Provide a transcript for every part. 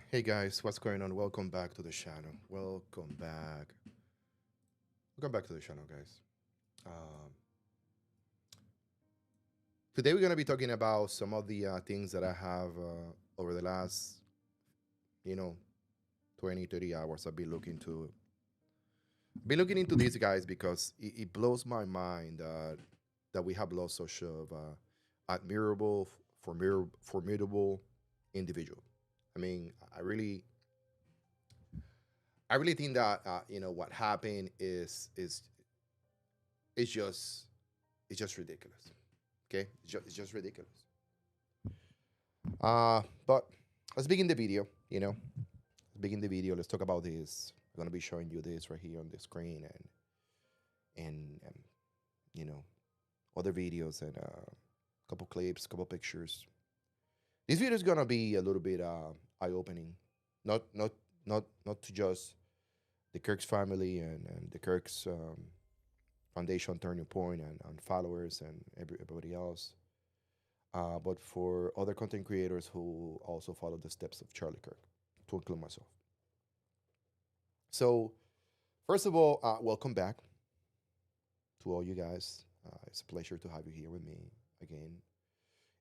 Hey guys, what's going on? Welcome back to the channel. Welcome back to the channel, guys. Um, Today we're gonna be talking about some of the things that I have over the last, you know, 20, 30 hours. Been looking into these guys because it blows my mind that we have lost such of admirable, formidable individual. I mean, I really think that what happened is it's just ridiculous. Okay, it's just ridiculous. But let's begin the video. Let's begin the video. Let's talk about this. I'm gonna be showing you this right here on the screen and you know other videos and couple clips, couple pictures. This video is gonna be a little bit eye opening, not not not to just the Kirk's family and the Kirk's foundation turning point and followers and everybody else, but for other content creators who also follow the steps of Charlie Kirk, to include myself. So, first of all, welcome back to all you guys. It's a pleasure to have you here with me again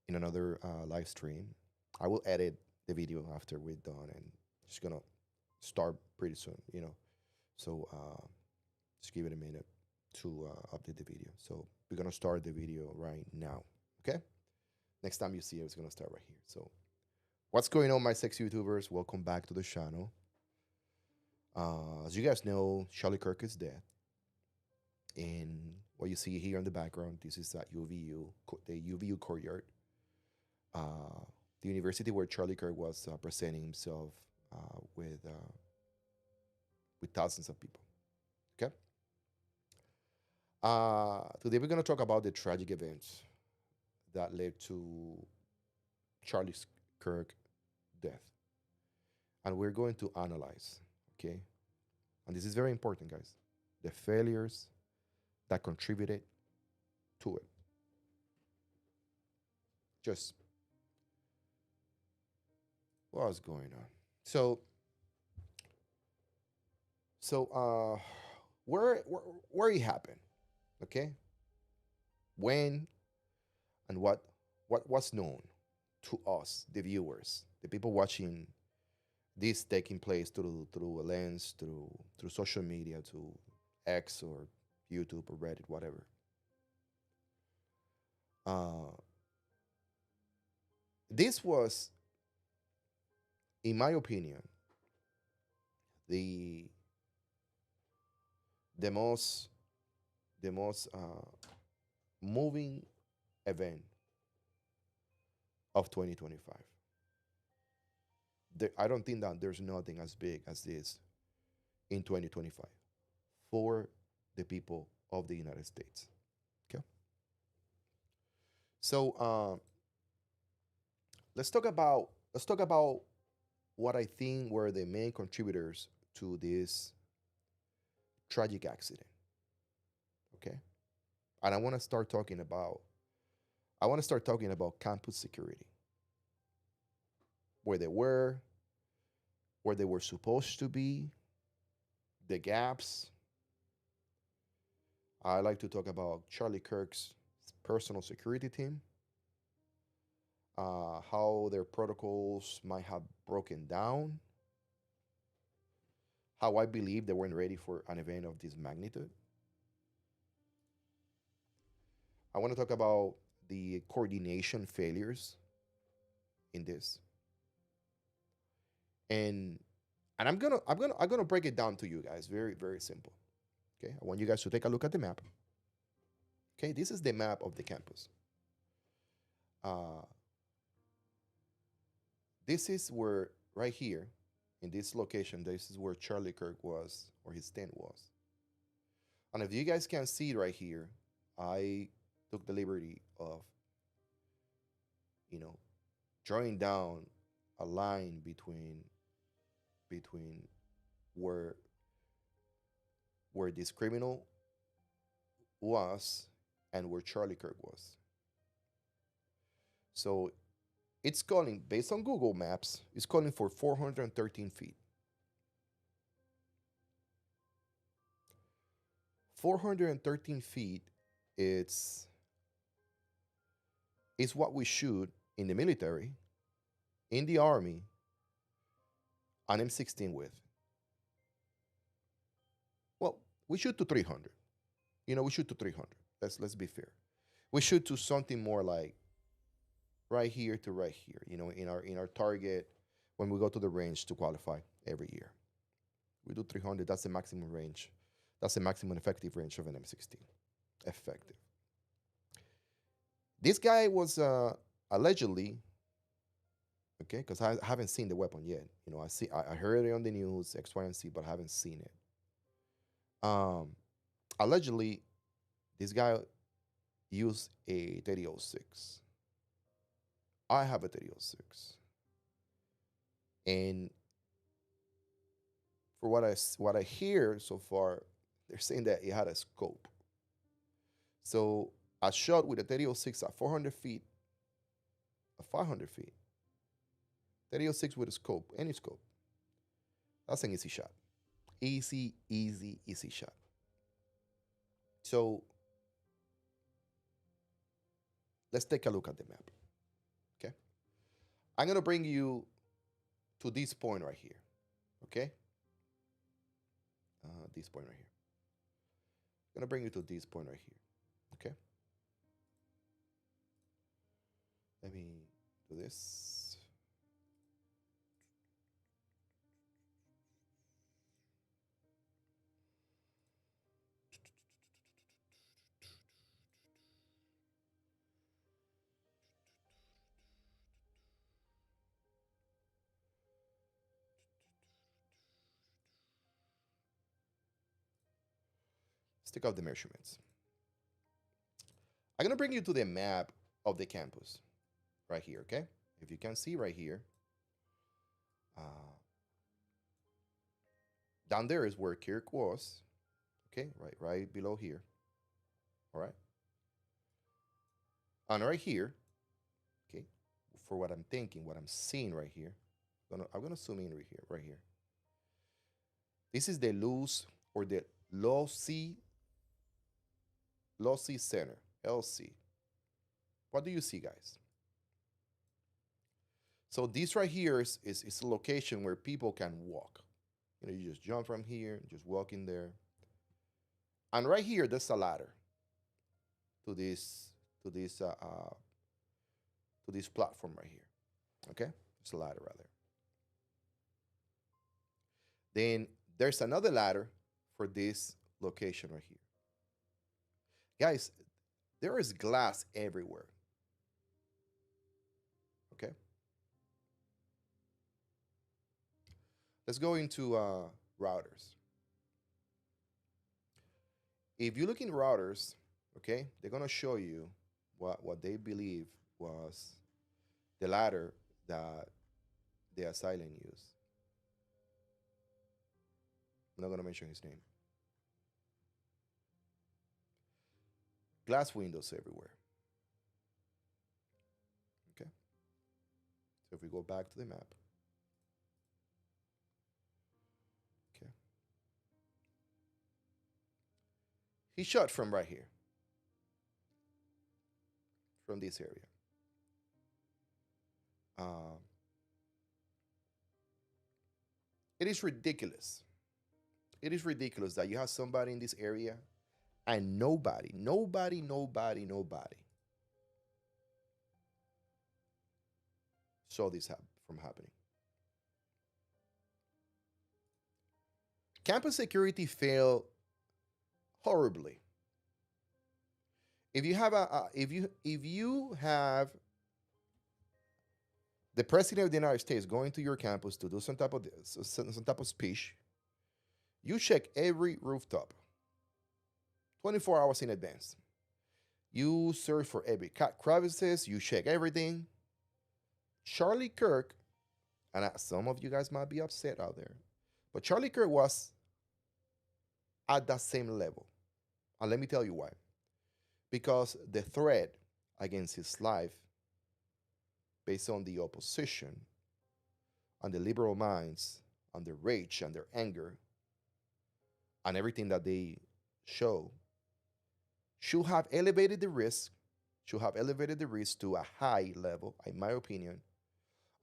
in another live stream. I will edit the video after we're done and just gonna start pretty soon, So, just give it a minute to update the video. So, we're gonna start the video right now, okay? Next time you see it, it's gonna start right here. So, what's going on, my sexy YouTubers? Welcome back to the channel. As you guys know, Charlie Kirk is dead. And what you see here in the background, this is at UVU, the UVU courtyard, the university where Charlie Kirk was presenting himself with thousands of people. Okay. Today we're gonna talk about the tragic events that led to Charlie Kirk death, and we're going to analyze. Okay, and this is very important, guys. The failures that contributed to it. Just what was going on. So where it happened, okay? When and what was known to us, the viewers, the people watching this taking place through a lens, through social media, to X or YouTube or Reddit, whatever. Uh, this was, in my opinion, the the most the most moving event of 2025. I don't think that there's nothing as big as this in 2025 for the people of the United States. Okay, so let's talk about what I think were the main contributors to this tragic accident. Okay, and I want to start talking about campus security, where they were, where they were supposed to be, the gaps. I like to talk about Charlie Kirk's personal security team, how their protocols might have broken down, how I believe they weren't ready for an event of this magnitude. I want to talk about the coordination failures in this, and and I'm gonna break it down to you guys. Very very simple. Okay, I want you guys to take a look at the map. Okay, this is the map of the campus. Uh, this is where right here in this location. This is where Charlie Kirk was, or his tent was. And if you guys can see right here, I took the liberty of you know drawing down a line between where this criminal was and where Charlie Kirk was. So It's calling, based on Google Maps, it's calling for 413 feet. 413 feet, it's, is what we shoot in the military, in the army, an M16 with. Well, we shoot to 300. We shoot to 300. Let's be fair. We shoot to something more like right here to right here. In our target when we go to the range to qualify every year, we do 300. That's the maximum range. That's the maximum effective range of an M16. Effective. This guy was allegedly, okay, because I haven't seen the weapon yet. I heard it on the news, X, Y, and Z, but I haven't seen it. Allegedly, this guy used a 3006. I have a 3006, and for what I hear so far, they're saying that it had a scope. So I shot with a 3006 at 400 feet, at 500 feet. 3006 with a scope, any scope. That's an easy shot. Easy, easy, easy shot. So let's take a look at the map. Okay. I'm going to bring you to this point right here. Okay. This point right here. I'm going to bring you to this point right here. Okay. Let me do this. Let's take out the measurements. I'm going to bring you to the map of the campus right here, okay? If you can see right here, down there is where Kirk was, okay? Right below here, all right? And right here, okay, for what I'm thinking, what I'm seeing right here, I'm gonna zoom in right here. This is the loose or the lossy center, LC. What do you see, guys? So this right here is a location where people can walk. You just jump from here, just walk in there. And right here, there's a ladder to this platform right here. Okay, it's a ladder right there. Then there's another ladder for this location right here. Guys, there is glass everywhere. Okay. Let's go into routers. If you look in routers, okay, they're gonna show you what they believe was the ladder that the assailant used. I'm not gonna mention his name. Glass windows everywhere. Okay. So if we go back to the map. Okay. He shot from right here. From this area. It is ridiculous. It is ridiculous that you have somebody in this area and nobody saw this from happening. Campus security failed horribly. If you have the president of the United States going to your campus to do some type of speech, you check every rooftop 24 hours in advance. You search for every crevices, you check everything. Charlie Kirk, and some of you guys might be upset out there, but Charlie Kirk was at that same level. And let me tell you why. Because the threat against his life based on the opposition and the liberal minds and their rage and their anger and everything that they show should have elevated the risk, to a high level, in my opinion.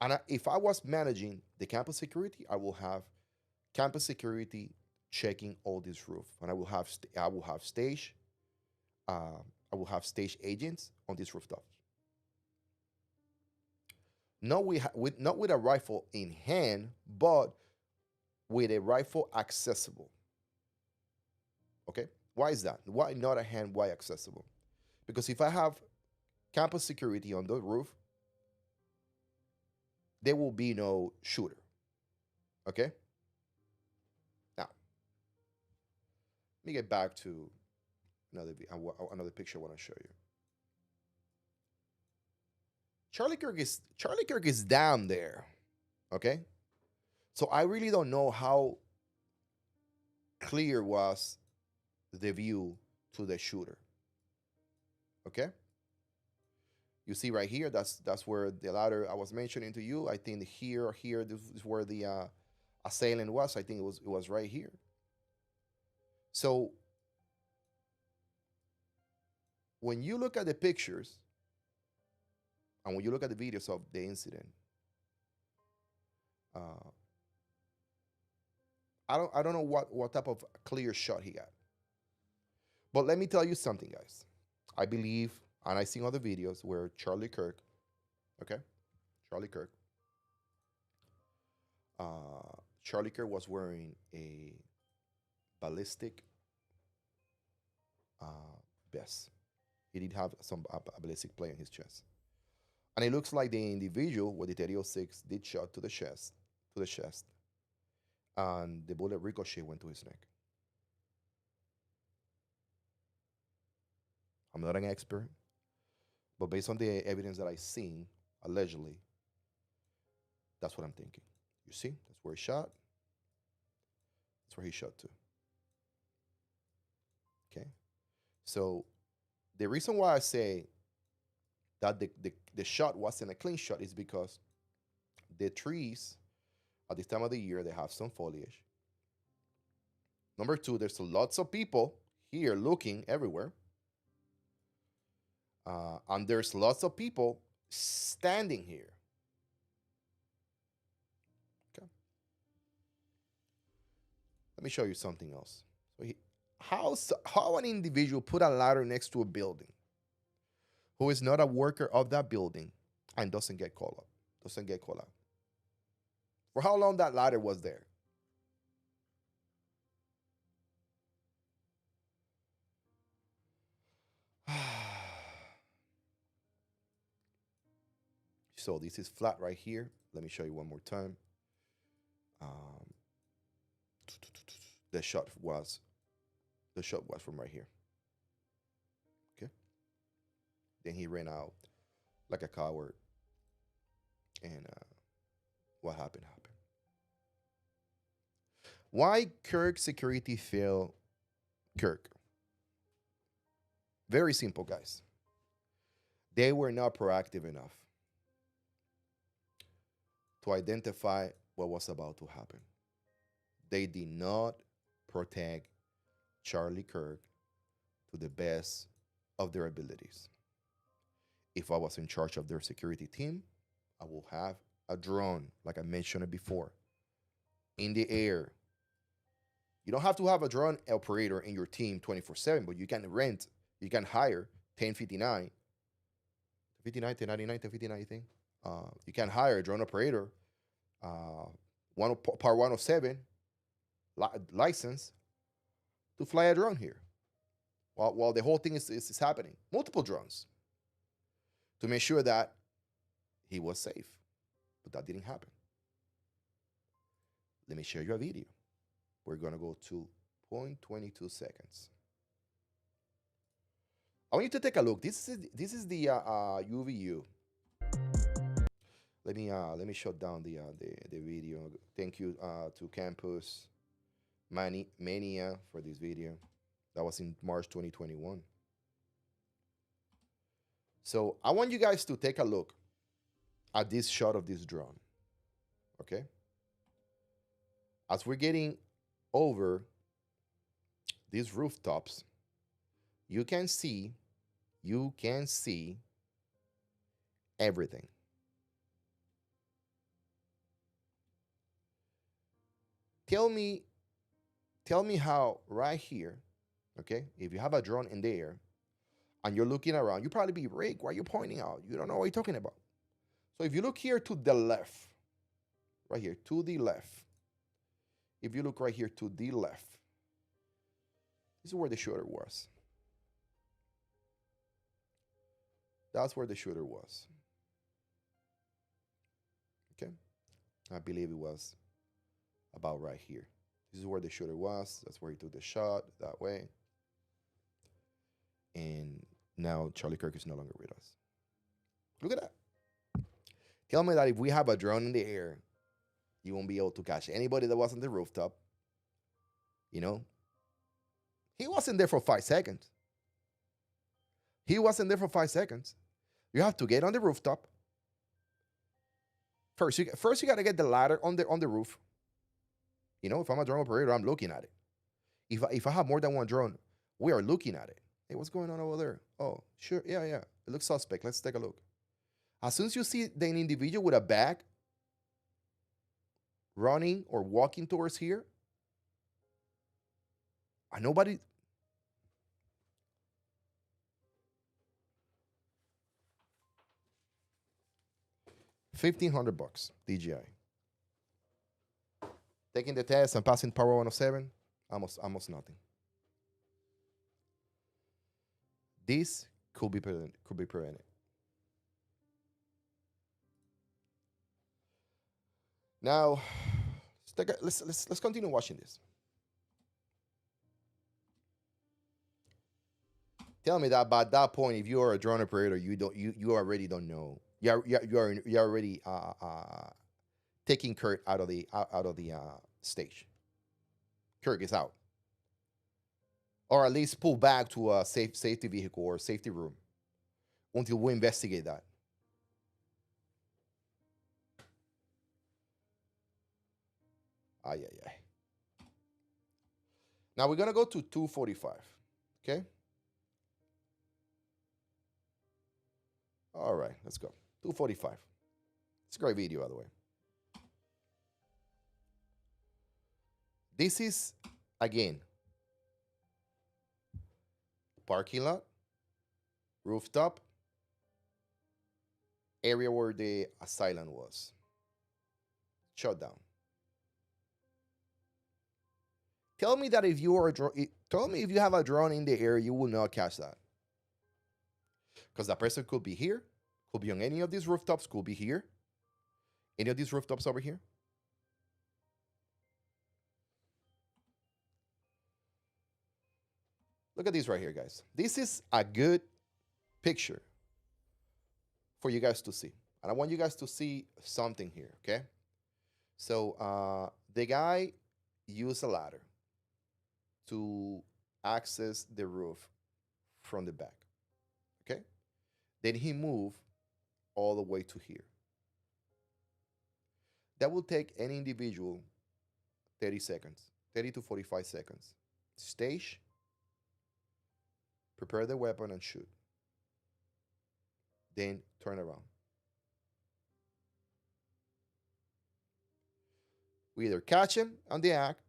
And if I was managing the campus security, I will have campus security checking all this roof, and I will have uh, stage agents on these rooftops. Not with a rifle in hand, but with a rifle accessible. Okay, why is that? Why not a hand? Why accessible? Because if I have campus security on the roof, there will be no shooter. Okay. Now, let me get back to another picture I want to show you. Charlie Kirk is down there. Okay. So I really don't know how clear was the view to the shooter. Okay. You see right here, that's where the ladder I was mentioning to you. I think here, this is where the assailant was. I think it was right here. So when you look at the pictures and when you look at the videos of the incident, I don't know what type of clear shot he got. But let me tell you something, guys. I believe, and I've seen other videos where Charlie Kirk, okay, Charlie Kirk, Charlie Kirk was wearing a ballistic vest. He did have a ballistic plate in his chest, and it looks like the individual with the 3006 did shot to the chest, and the bullet ricochet went to his neck. I'm not an expert, but based on the evidence that I've seen, allegedly, that's what I'm thinking. You see, that's where he shot. That's where he shot to. Okay. So the reason why I say that the shot wasn't a clean shot is because the trees at this time of the year, they have some foliage. Number two, there's lots of people here looking everywhere. And there's lots of people standing here. Okay. Let me show you something else. So how an individual put a ladder next to a building who is not a worker of that building and doesn't get called out? For how long that ladder was there? So this is flat right here. Let me show you one more time. The shot was from right here. Okay. Then he ran out like a coward, and what happened? Why Kirk security failed Kirk? Very simple, guys. They were not proactive enough to identify what was about to happen. They did not protect Charlie Kirk to the best of their abilities. If I was in charge of their security team, I will have a drone, like I mentioned it before, in the air. You don't have to have a drone operator in your team 24/7, but you can hire 1059, 1099, I think. You can hire a drone operator, Part 107 license to fly a drone here while the whole thing is happening. Multiple drones to make sure that he was safe. But that didn't happen. Let me share you a video. We're going to go to 0.22 seconds. I want you to take a look. This is the UVU. Let me shut down the video. Thank you to Campus Mania for this video. That was in March 2021. So I want you guys to take a look at this shot of this drone. Okay. As we're getting over these rooftops, you can see everything. Tell me, tell me how right here, okay, if you have a drone in the air and you're looking around, you probably be, Rick, why are you pointing out? You don't know what you're talking about. So if you look here to the left, right here to the left, if you look right here to the left, this is where the shooter was. That's where the shooter was. Okay. I believe it was about right here. This is where the shooter was. That's where he took the shot that way. And now Charlie Kirk is no longer with us. Look at that. Tell me that if we have a drone in the air, you won't be able to catch anybody that was on the rooftop. You know, he wasn't there for 5 seconds. He wasn't there for 5 seconds. You have to get on the rooftop. First, you got to get the ladder on the roof. You know, if I'm a drone operator, I'm looking at it. If I have more than one drone, we are looking at it. Hey, what's going on over there? Oh, sure, yeah. It looks suspect. Let's take a look. As soon as you see an individual with a bag running or walking towards here, and nobody. $1,500 DJI. Taking the test and passing Power 107, almost nothing. This could be prevented. Now, let's continue watching this. Tell me that by that point, if you are a drone operator, you already don't know. You're already taking Kirk out of the stage. Kirk is out, or at least pull back to a safety vehicle or safety room until we investigate that. Ay. Now we're gonna go to 245. Okay. All right, let's go. 245. It's a great video, by the way. This is, again, parking lot, rooftop, area where the asylum was. Shut down. Tell me that if you are tell me if you have a drone in the air, you will not catch that. Because that person could be here, could be on any of these rooftops, could be here. Any of these rooftops over here. Look at this right here, guys. This is a good picture for you guys to see. And I want you guys to see something here, okay? So the guy used a ladder to access the roof from the back, okay? Then he moved all the way to here. That will take any individual 30 seconds, 30 to 45 seconds. Stage, prepare the weapon and shoot. Then turn around. We either catch him on the act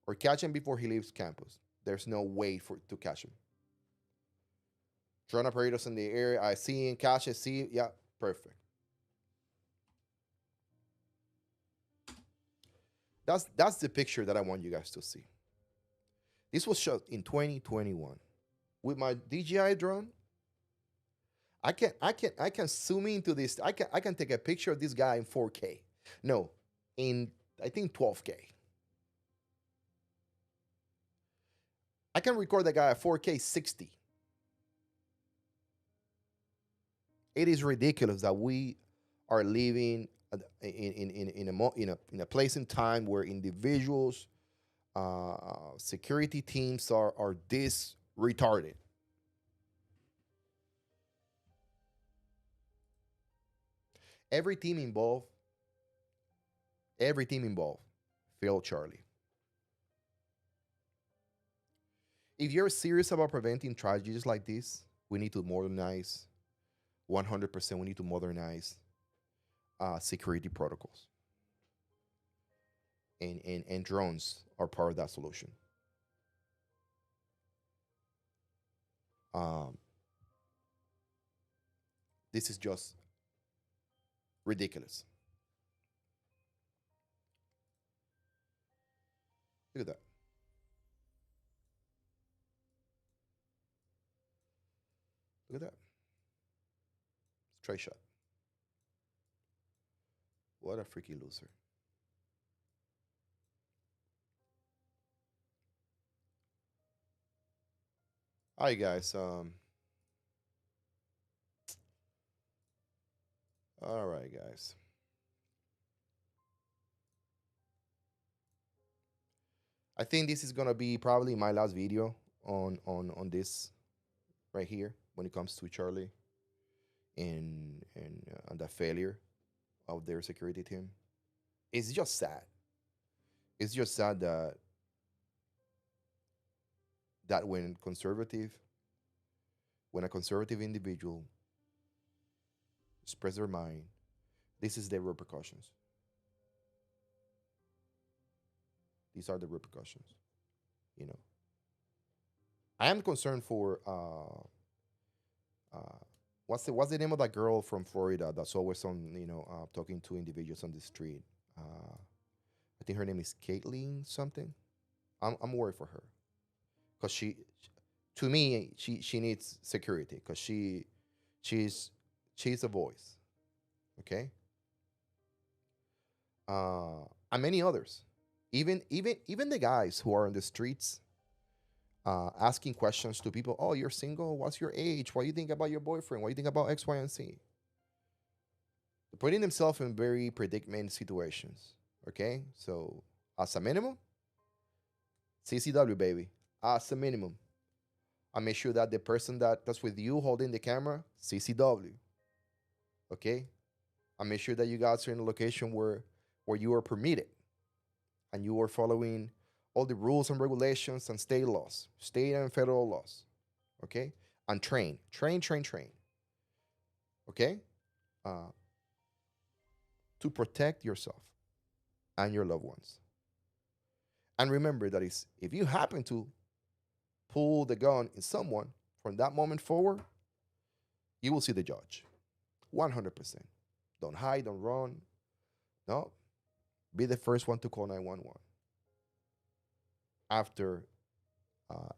or catch him before he leaves campus. There's no way to catch him. Drone operators in the area, I see him, catch it, see him. Yeah, perfect. That's the picture that I want you guys to see. This was shot in 2021 with my DJI drone. I can zoom into this. I can take a picture of this guy in 4K. No, in I think 12K. I can record the guy at 4K 60. It is ridiculous that we are living in a place in time where individuals, security teams are this retarded. Every team involved, every team involved failed Charlie. If you're serious about preventing tragedies like this, we need to modernize 100%. We need to modernize security protocols, and drones are part of that solution. Um, this is just ridiculous. Look at that. Look at that. Straight shot. What a freaky loser. All right, guys. All right, guys. I think this is gonna be probably my last video on this right here when it comes to Charlie and the failure of their security team. It's just sad. It's just sad that when a conservative individual express their mind, this is the repercussions. These are the repercussions. You know, I am concerned for what's the name of that girl from Florida that's always on talking to individuals on the street. I think her name is Caitlin something. I'm worried for her because to me, she needs security because she's she's a voice. Okay, and many others, even the guys who are on the streets asking questions to people. Oh, you're single. What's your age? What do you think about your boyfriend? What do you think about X, Y, and Z? Putting themselves in very predicament situations. Okay, so as a minimum, CCW baby. As a minimum, I make sure that the person that's with you holding the camera, CCW. Okay, I make sure that you guys are in a location where you are permitted and you are following all the rules and regulations and state laws, state and federal laws. Okay, and train. Okay, uh, to protect yourself and your loved ones. And remember that is if you happen to pull the gun in someone from that moment forward, you will see the judge. 100%. Don't hide, don't run. No, be the first one to call 911 after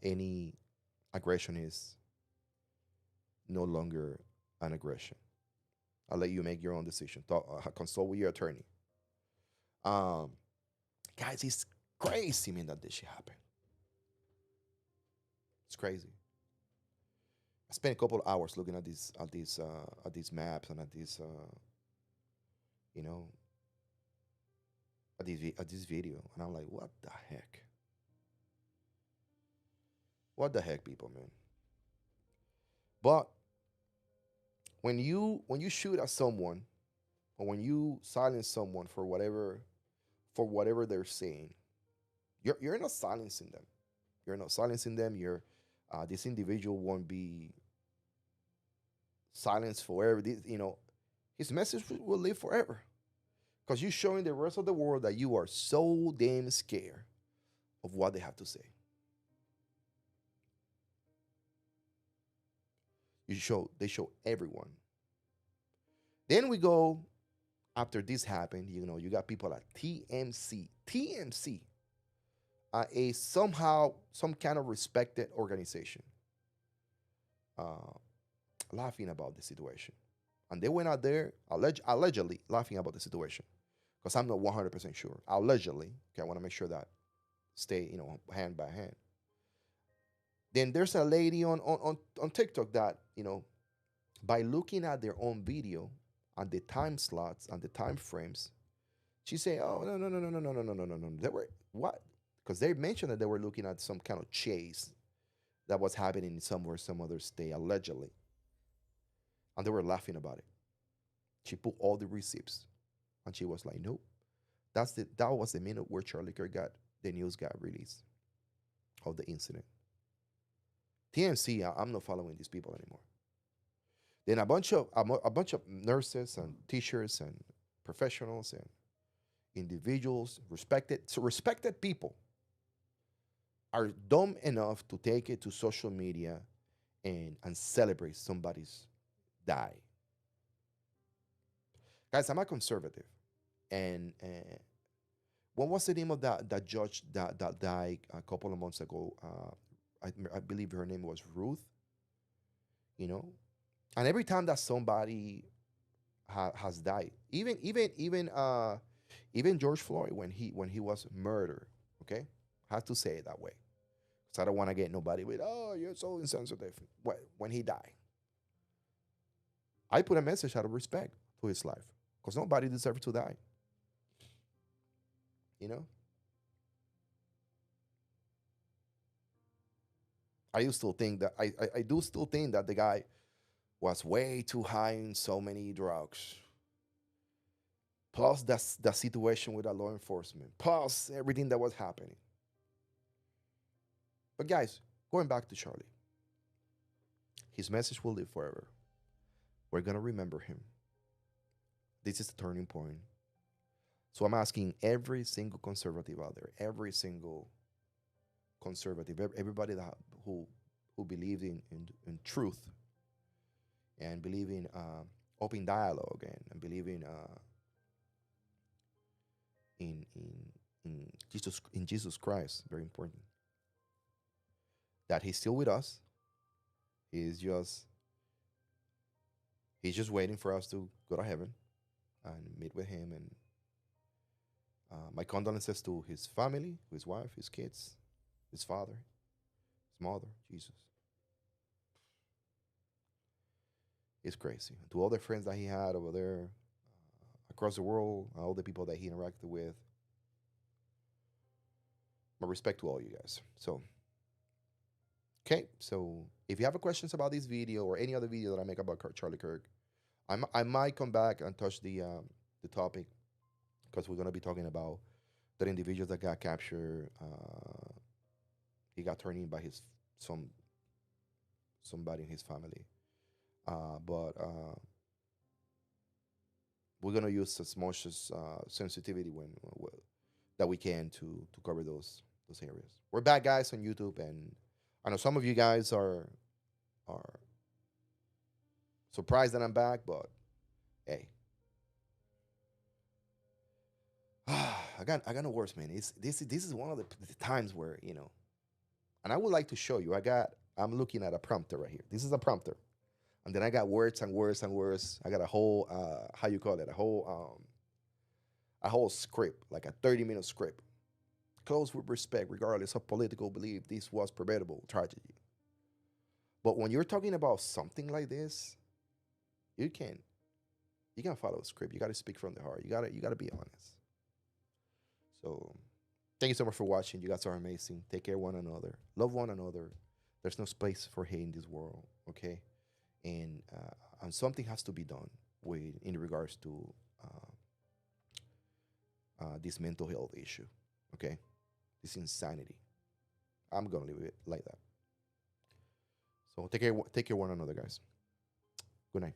any aggression is no longer an aggression. I'll let you make your own decision. Consult with your attorney. Um, Guys, it's crazy, man, that this shit happened. It's crazy. I spent a couple of hours looking at these maps and you know at this video, and I'm like, what the heck? What the heck, people, man? But when you shoot at someone or when you silence someone for whatever they're saying, you're not silencing them. You're not silencing them. You're This individual won't be silenced forever. His message will live forever because you're showing the rest of the world that you are so damn scared of what they have to say. They show everyone. Then we go after this happened. You got people at TMC, a somehow some kind of respected organization, uh, laughing about the situation, and they went out there allegedly laughing about the situation, because I'm not 100% sure. Allegedly, okay, I want to make sure that stay hand by hand. Then there's a lady on TikTok that by looking at their own video and the time slots and the time frames, she say, "Oh, no, no, no, no, no, no, no, no, no, no, no. They were what?" Because they mentioned that they were looking at some kind of chase that was happening somewhere, some other state, allegedly, and they were laughing about it. She put all the receipts, and she was like, "Nope." That was the minute where Charlie Kirk got the news got released of the incident. TMC, I'm not following these people anymore. Then a bunch of nurses and teachers and professionals and individuals, respected people, are dumb enough to take it to social media and celebrate somebody's die. Guys, I'm a conservative, and what was the name of that judge that died a couple of months ago? I believe her name was Ruth. You know, and every time that somebody has died, even George Floyd when he was murdered. Okay, I have to say it that way because I don't want to get nobody with, oh, you're so insensitive. When he died, I put a message out of respect to his life because nobody deserves to die. You know, I do still think that the guy was way too high in so many drugs. Plus that's the situation with the law enforcement. Plus everything that was happening. But guys, going back to Charlie, his message will live forever. We're gonna remember him. This is the turning point. So I'm asking every single conservative out there, every single conservative, everybody who who believed in truth and believe in open dialogue and believe in Jesus Christ. Very important that He's still with us. He's just He's just waiting for us to go to heaven and meet with Him. And my condolences to his family, his wife, his kids, his father, his mother, Jesus. It's crazy. To all the friends that he had over there across the world, all the people that he interacted with, my respect to all you guys. So, okay. So, if you have questions about this video or any other video that I make about Charlie Kirk, I might come back and touch the topic because we're gonna be talking about that individual that got captured. He got turned in by his some somebody in his family. But we're gonna use as much as sensitivity that we can to cover those areas. We're back, guys, on YouTube, and I know some of you guys are surprised that I'm back, but hey, I got no words, man. This is one of the times where and I would like to show you. I'm looking at a prompter right here. This is a prompter, and then I got words and words and words. I got a whole how you call it, a whole script, like a 30-minute script. Close with respect, regardless of political belief. This was preventable tragedy. But when you're talking about something like this, you can you can follow a script. You got to speak from the heart. You gotta be honest. So thank you so much for watching. You guys are amazing. Take care of one another. Love one another. There's no space for hate in this world. Okay, and something has to be done with in regards to this mental health issue. Okay, this insanity. I'm gonna leave it like that. So take care of one another, guys. Good night.